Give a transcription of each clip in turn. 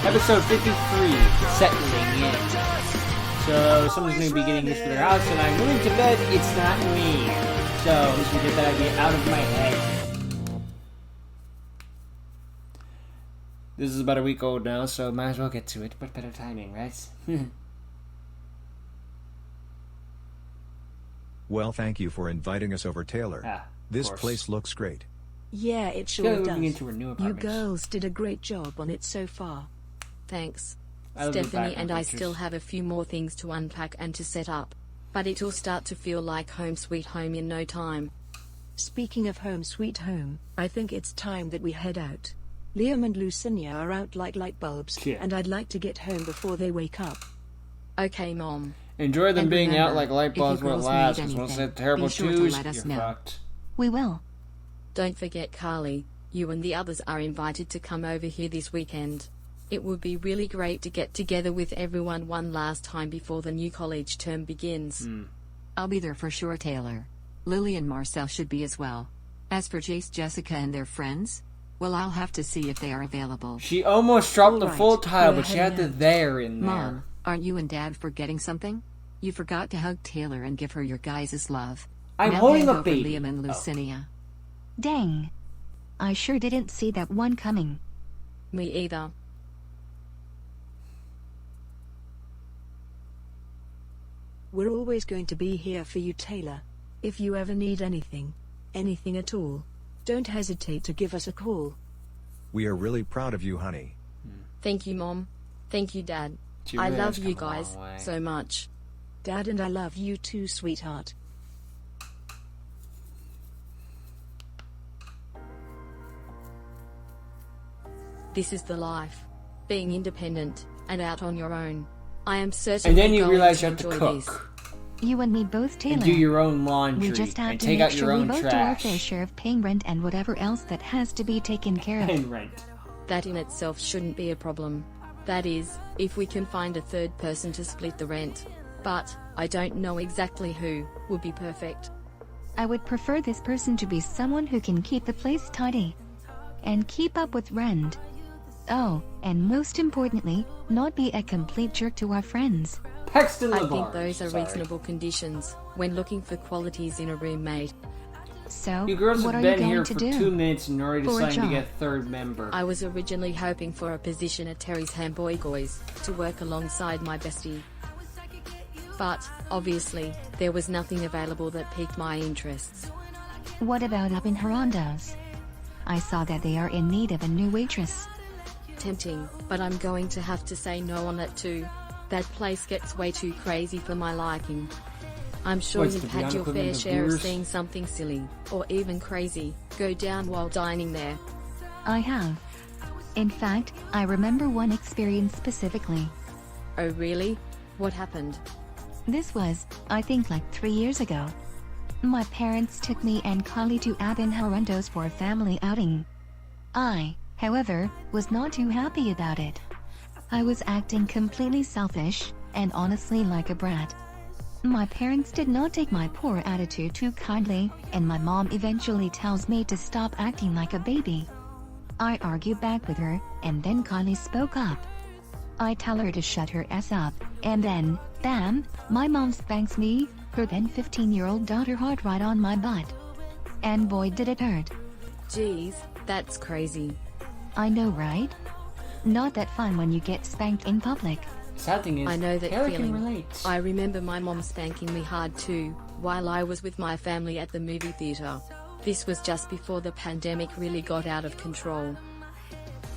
Episode 53, settling in. So, someone's going to be getting used to their house, and I'm going to bet it's not me. So, let's get that idea out of my head. This is about a week old now, so might as well get to it. But better timing, right? Well, thank you for inviting us over, Taylor. This place looks great. Yeah, it sure does. Into her new apartment. You girls did a great job on it so far. Thanks. Stephanie and I still have a few more things to unpack and to set up, but it'll start to feel like home sweet home in no time. Speaking of home sweet home, I think it's time that we head out. Liam and Lucinia are out like light bulbs, and I'd like to get home before they wake up. Okay, Mom. Enjoy them And being remember, out like light bulbs when it lasts, because once that terrible twos, you're fucked. We will. Don't forget, Carly, you and the others are invited to come over here this weekend. It would be really great to get together with everyone one last time before the new college term begins. I'll be there for sure, Taylor. Lily and Marcel should be as well. As for Jace, Jessica, and their friends, well, I'll have to see if they are available. She almost dropped the full title, but she had the there in there. Mom, aren't you and Dad forgetting something? You forgot to hug Taylor and give her your guys' love. I'm now holding hand a over baby. Liam and Lucinia. Dang. I sure didn't see that one coming. Me either. We're always going to be here for you, Taylor. If you ever need anything at all, don't hesitate to give us a call. We are really proud of you, honey. Thank you, Mom. Thank you, Dad. I love you guys so much. Dad and I love you too, sweetheart. This is the life. Being independent and out on your own. I am certain. And then you realize you have to cook. This. You and me both, Taylor. And do your own laundry. We just have and to take make out your sure we own both trash. do our fair share of paying rent and whatever else that has to be taken care of. And rent. That in itself shouldn't be a problem. That is, if we can find a third person to split the rent. But, I don't know exactly who would be perfect. I would prefer this person to be someone who can keep the place tidy. And keep up with rent. Oh, and most importantly, not be a complete jerk to our friends. I think those are reasonable conditions when looking for qualities in a roommate. So, you girls what have are you been going here to for do? 2 minutes and already For a deciding to job? get third member. I was originally hoping for a position at Terry's Hamburgers to work alongside my bestie. But, obviously, there was nothing available that piqued my interests. What about up in Harandos? I saw that they are in need of a new waitress. Tempting, but I'm going to have to say no on that too. That place gets way too crazy for my liking. I'm sure What's you've the had your equivalent fair of share of viewers? seeing something silly, or even crazy, go down while dining there. I have. In fact, I remember one experience specifically. Oh really? What happened? This was, I think, like 3 years ago. My parents took me and Kali to Abin Harandos for a family outing. I, however, was not too happy about it. I was acting completely selfish, and honestly like a brat. My parents did not take my poor attitude too kindly, and my mom eventually tells me to stop acting like a baby. I argue back with her, and then Kylie spoke up. I tell her to shut her ass up, and then, bam, my mom spanks me, her then 15-year-old daughter hard right on my butt. And boy did it hurt. Jeez, that's crazy. I know, right? Not that fun when you get spanked in public. Sad thing is, I know that Taylor feeling. can relate. I remember my mom spanking me hard too, while I was with my family at the movie theater. This was just before the pandemic really got out of control.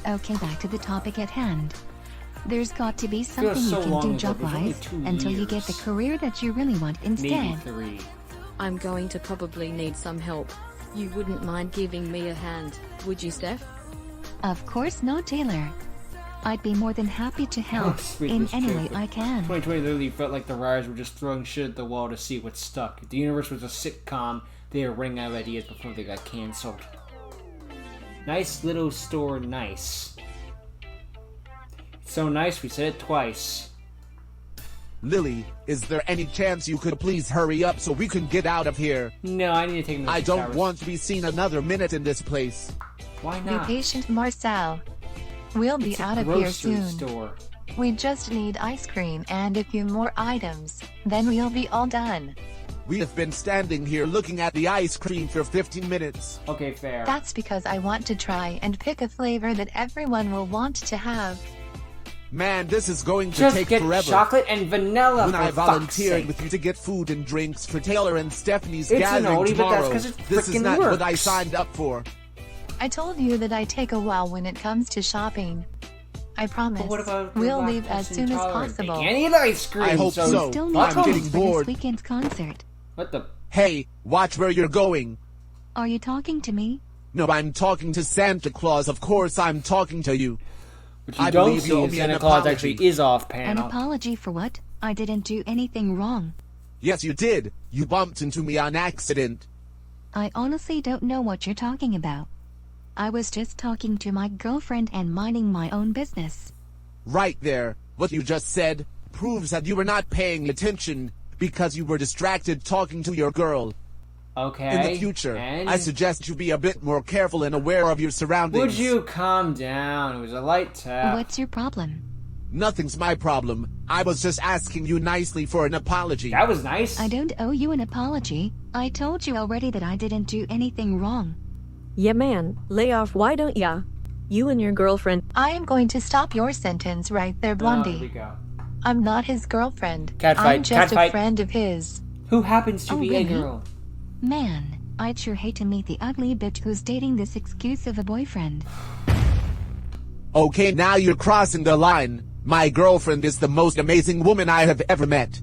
Okay, back to the topic at hand. There's got to be something so you can long do ago, job-wise it was only 2 until you get the years. career that you really want Maybe instead. 3. I'm going to probably need some help. You wouldn't mind giving me a hand, would you, Steph? Of course not, Taylor. I'd be more than happy to help sweet in this any chick. way I can. 2020 literally felt like the writers were just throwing shit at the wall to see what stuck. If the universe was a sitcom, they were running out of ideas before they got cancelled. Nice little store, nice. It's so nice, we said it twice. Lily, is there any chance you could please hurry up so we can get out of here? No, I need to take I don't want to be seen another minute in this place. Why Be not? patient, Marcel. We'll be It's a out of here grocery soon. store. We just need ice cream and a few more items, then we'll be all done. We have been standing here looking at the ice cream for 15 minutes. Okay, fair. That's because I want to try and pick a flavor that everyone will want to have. Man, this is going to Just take get forever. chocolate and vanilla When for I fuck's volunteered sake. with you to get food and drinks for Taylor and Stephanie's It's an gathering oldie, but that's tomorrow, 'cause it this is frickin' not what I works. signed up for. I told you that I take a while when it comes to shopping. I promise. But what about We'll leave as soon as possible. I need ice cream. I hope so. so. Still I'm need Fuck 'em. getting tickets for bored. this weekend's concert. What the? Hey, watch where you're going. Are you talking to me? No, I'm talking to Santa Claus. Of course I'm talking to you. What you I don't believe see you owe is me an Santa Claus apology. actually is off An panel. apology for what? I didn't do anything wrong. Yes, you did. You bumped into me on accident. I honestly don't know what you're talking about. I was just talking to my girlfriend and minding my own business. Right there. What you just said proves that you were not paying attention because you were distracted talking to your girl. Okay. In the future, and I suggest you be a bit more careful and aware of your surroundings. would you calm down? It was a light tap. What's your problem? Nothing's my problem. I was just asking you nicely for an apology. That was nice. I don't owe you an apology. I told you already that I didn't do anything wrong. Yeah man, lay off why don't ya? You and your girlfriend. I am going to stop your sentence right there, Oh, here we Blondie. go. I'm not his girlfriend. Catfight, I'm just catfight. a friend of his. Who happens to Oh, be a really? girl? Man, I'd sure hate to meet the ugly bitch who's dating this excuse of a boyfriend. Okay, now you're crossing the line. My girlfriend is the most amazing woman I have ever met.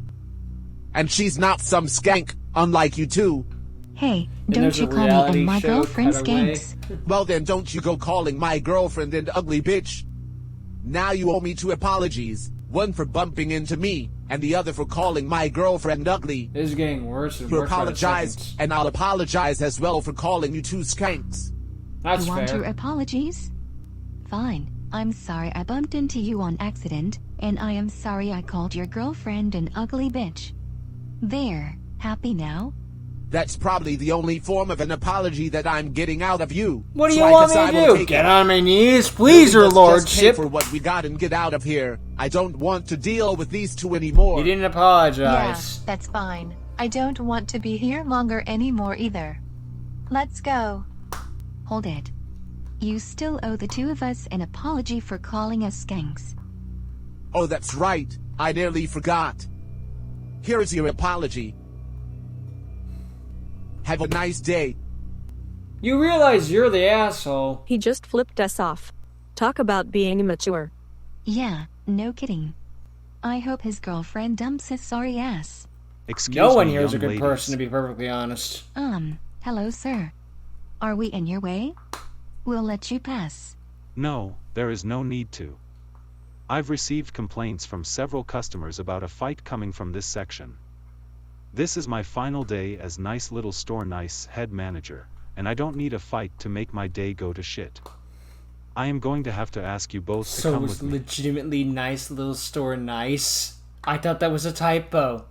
And she's not some skank, unlike you two. Hey, And don't there's you a call me reality and my show girlfriend cut away. skanks. Well then don't you go calling my girlfriend an ugly bitch. Now you owe me 2 apologies. One for bumping into me, and the other for calling my girlfriend ugly. This is getting worse and You worse. by the apologized, seconds. and I'll apologize as well for calling you 2 skanks. That's You want fair. your apologies? Fine. I'm sorry I bumped into you on accident, and I am sorry I called your girlfriend an ugly bitch. There. Happy now? That's probably the only form of an apology that I'm getting out of you. What do So you I want guess me I to will do? take Get it. on my knees, please, your Let's just pay lordship. for what we got and get out of here. I don't want to deal with these 2 anymore. You didn't Yeah, apologize. that's fine. I don't want to be here longer anymore either. Let's go. Hold it. You still owe the 2 of us an apology for calling us skanks. Oh, that's right. I nearly forgot. Here's your apology. Have a nice day. You realize you're the asshole. He just flipped us off. Talk about being immature. Yeah, no kidding. I hope his girlfriend dumps his sorry ass. Excuse No one me, here is a young good ladies. person, to be perfectly honest. Hello, sir. Are we in your way? We'll let you pass. No, there is no need to. I've received complaints from several customers about a fight coming from this section. This is my final day as nice little store nice head manager, and I don't need a fight to make my day go to shit. I am going to have to ask you both to So come was with me. legitimately nice little store nice. I thought that was a typo.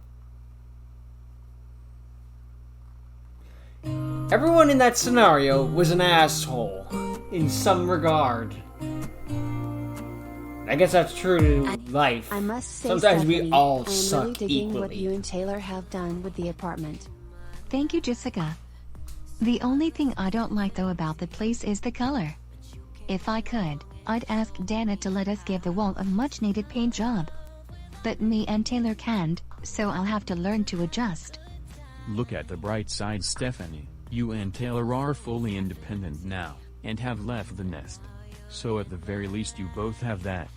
Everyone in that scenario was an asshole, in some regard. I guess that's true to life. I must say, Sometimes we Stephanie, all I am suck really digging equally. what you and Taylor have done with the apartment. Thank you, Jessica. The only thing I don't like though about the place is the color. If I could, I'd ask Dana to let us give the wall a much needed paint job. But me and Taylor can't, so I'll have to learn to adjust. Look at the bright side, Stephanie. You and Taylor are fully independent now, and have left the nest. So at the very least you both have that.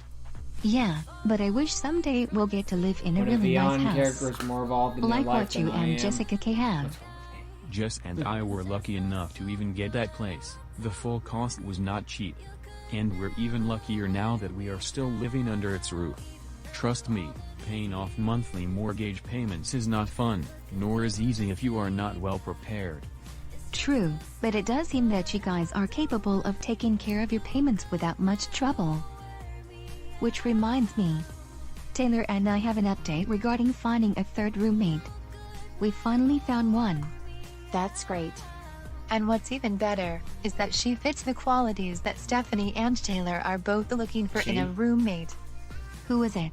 Yeah, but I wish someday we'll get to live in a But a really nice Beyond house. character is more involved in Like their life what you than I and am. Jessica K have. Jess and I were lucky enough to even get that place. The full cost was not cheap. And we're even luckier now that we are still living under its roof. Trust me, paying off monthly mortgage payments is not fun, nor is easy if you are not well prepared. True, but it does seem that you guys are capable of taking care of your payments without much trouble. Which reminds me, Taylor and I have an update regarding finding a third roommate. We finally found one. That's great. And what's even better, is that she fits the qualities that Stephanie and Taylor are both looking for in a roommate. Who is it?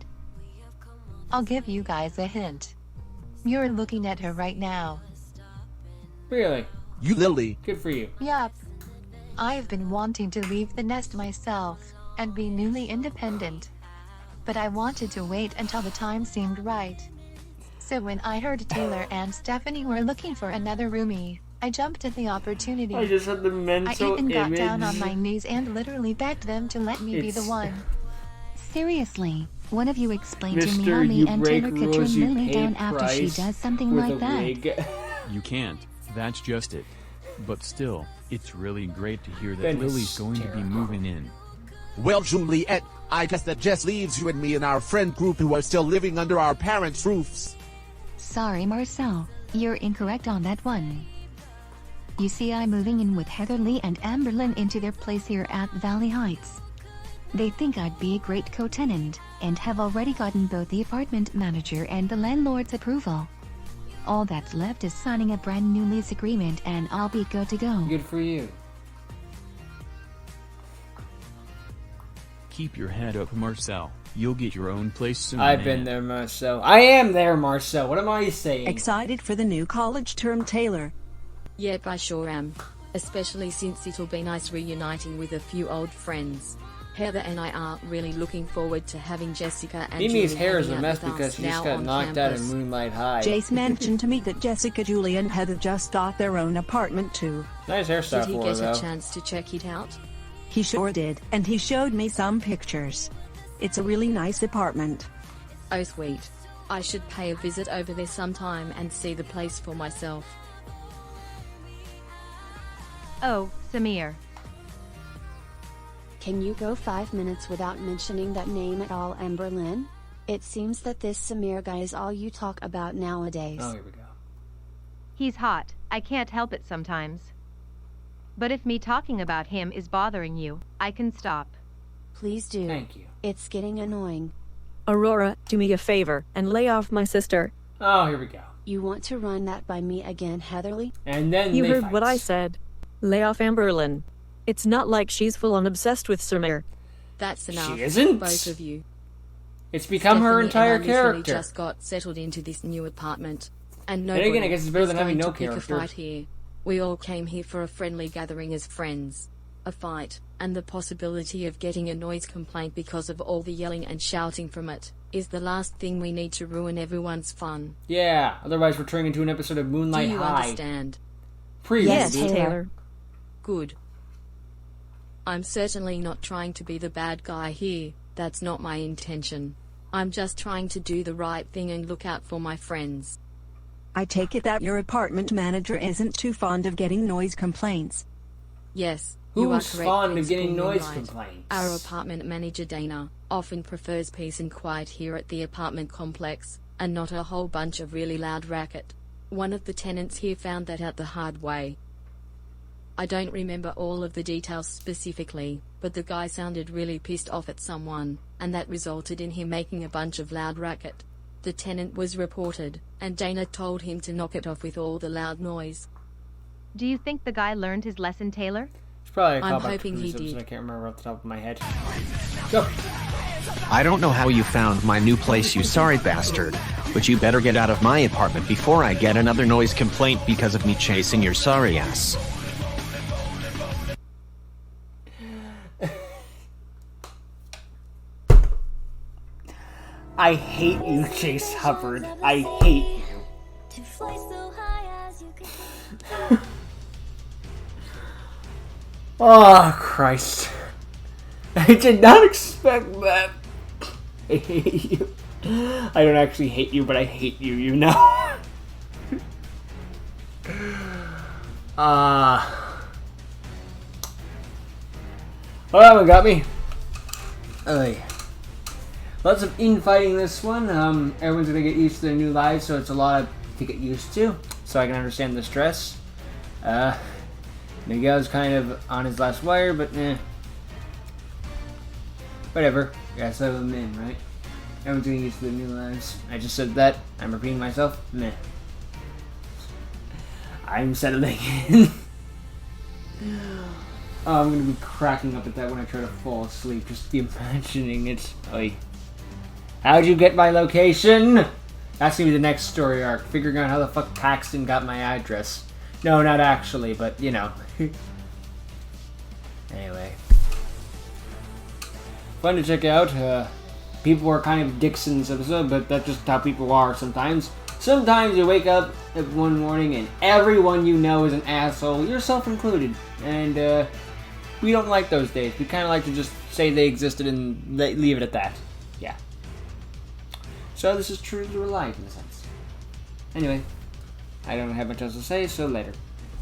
I'll give you guys a hint. You're looking at her right now. Really? You Lily. Good for you. Yup. I've been wanting to leave the nest myself, and be newly independent. But I wanted to wait until the time seemed right. So when I heard Taylor and Stephanie were looking for another roomie, I jumped at the opportunity. I just had the mental I even got image. down on my knees and literally begged them to let me be the one. Seriously, one of you explain to me Mister, how me you and break Taylor could rules, turn you Lily pay down after she price does something with like a that. wig. You can't, that's just it. But still, it's really great to hear that That is Lily's going to be moving in. Well, Juliet, I guess that just leaves you and me and our friend group who are still living under our parents' roofs. Sorry, Marcel, you're incorrect on that one. You see, I'm moving in with Heather Lee and Amberlyn into their place here at Valley Heights. They think I'd be a great co-tenant, and have already gotten both the apartment manager and the landlord's approval. All that's left is signing a brand new lease agreement and I'll be good to go. Good for you. Keep your head up, Marcel. You'll get your own place soon. I've been there, Marcel. I am there, Marcel. What am I saying? Excited for the new college term, Taylor? Yep, I sure am. Especially since it'll be nice reuniting with a few old friends. Heather and I are really looking forward to having Jessica and Mimi's Julie hair is a hanging out mess with because us she just now got on knocked out of campus. Moonlight High. Jace mentioned to me that Jessica, Julie, and Heather just got their own apartment too. Nice hairstyle Did he for her, get though. a chance to check it out? He sure did, and he showed me some pictures. It's a really nice apartment. Oh sweet. I should pay a visit over there sometime and see the place for myself. Oh, Samir. Can you go 5 minutes without mentioning that name at all, Amberlyn? It seems that this Samir guy is all you talk about nowadays. Oh, here we go. He's hot, I can't help it sometimes. But if me talking about him is bothering you, I can stop. Please do. Thank you. It's getting annoying. Aurora, do me a favor and lay off my sister. Oh, here we go. You want to run that by me again, Heatherly? And then You they heard fight. what I said. Lay off Amberlyn. It's not like she's full-on obsessed with Samir. That's enough. She isn't. Both of you. It's become her Stephanie entire and I literally character. just got settled into this new apartment. And Then nobody again, I guess it's better is than having going no to pick character. a fight here. We all came here for a friendly gathering as friends. A fight, and the possibility of getting a noise complaint because of all the yelling and shouting from it, is the last thing we need to ruin everyone's fun. Yeah, otherwise we're turning into an episode of Moonlight Do you High. understand? Yes, Previously. Taylor. Good. I'm certainly not trying to be the bad guy here, that's not my intention. I'm just trying to do the right thing and look out for my friends. I take it that your apartment manager isn't too fond of getting noise complaints. Yes, you are Who's correct, fond of getting Principal noise Moonlight. complaints? Our apartment manager Dana often prefers peace and quiet here at the apartment complex, and not a whole bunch of really loud racket. One of the tenants here found that out the hard way. I don't remember all of the details specifically, but the guy sounded really pissed off at someone, and that resulted in him making a bunch of loud racket. The tenant was reported, and Dana told him to knock it off with all the loud noise. Do you think the guy learned his lesson, Taylor? It's probably a I'm callback to hoping he previous episode, did. I can't remember off the top of my head. Go. I don't know how you found my new place, you sorry bastard, but you better get out of my apartment before I get another noise complaint because of me chasing your sorry ass. I hate you, Jace Hubbard. I hate you. Oh, Christ. I did not expect that. I hate you. I don't actually hate you, but I hate you, you know? Well, that one got me. Lots of infighting this one. Everyone's gonna get used to their new lives, so it's a lot to get used to. So I can understand the stress. Miguel's kind of on his last wire, but whatever. Gotta settle them in, right? Everyone's getting used to their new lives. I just said that. I'm repeating myself. Meh. I'm settling in. Oh, I'm gonna be cracking up at that when I try to fall asleep, just imagining it. Oy. How'd you get my location? That's gonna be the next story arc, figuring out how the fuck Paxton got my address. No, not actually, but you know. Anyway. Fun to check out. People are kind of dicks in this episode, but that's just how people are sometimes. Sometimes you wake up one morning and everyone you know is an asshole, yourself included. And we don't like those days. We kind of like to just say they existed and leave it at that. Yeah. So this is true to life in a sense. Anyway, I don't have much else to say, so later.